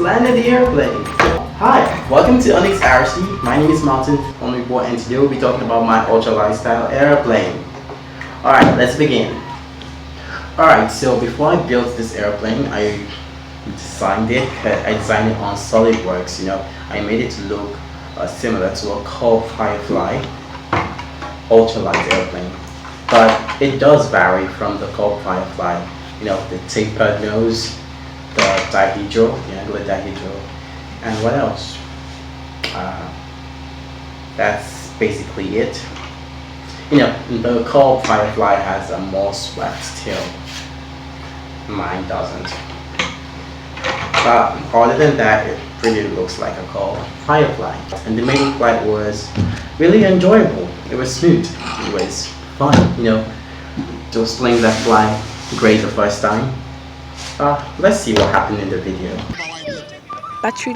landed the airplane. Hi, welcome to Onyx RC. My name is Martin on report, and today we'll be talking about my ultralight style airplane. Alright, let's begin. Alright, so before I built this airplane, I designed it on Solidworks. I made it to look similar to a Kolb Firefly ultralight airplane, but it does vary from the Kolb Firefly. The tapered nose, the dihedral, the angular dihedral, and what else? That's basically it. The Kolb Firefly has a more swept tail. Mine doesn't. But other than that, it really looks like a Kolb Firefly. And the maiden flight was really enjoyable. It was smooth. It was fun. Those planes that fly great the first time. Let's see what happened in the video. Battery.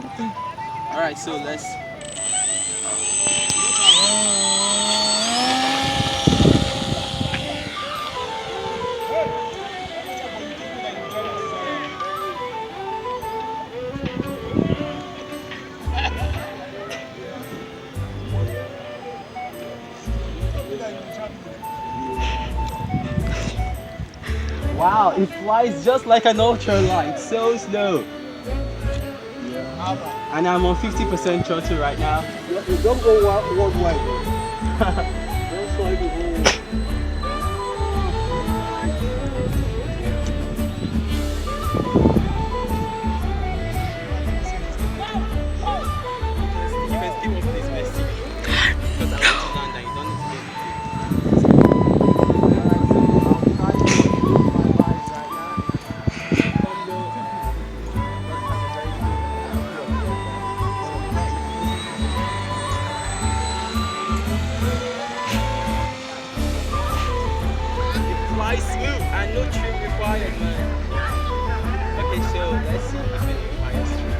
Alright, so let's. Wow, it flies just like an ultralight, so slow. Yeah. And I'm on 50% throttle right now. Don't go one way. Don't fly the whole way. You can still walk this messy. Because I want to land and you don't need to get smooth and no trim required, man. Okay, so let's see if it requires trim.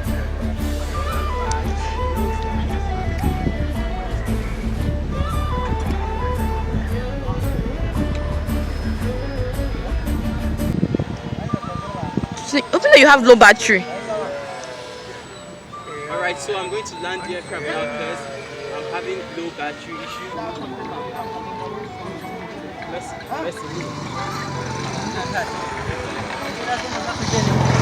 So, hopefully you have low battery. Alright, so I'm going to land the aircraft now first. I'm having low battery issue. Let's see.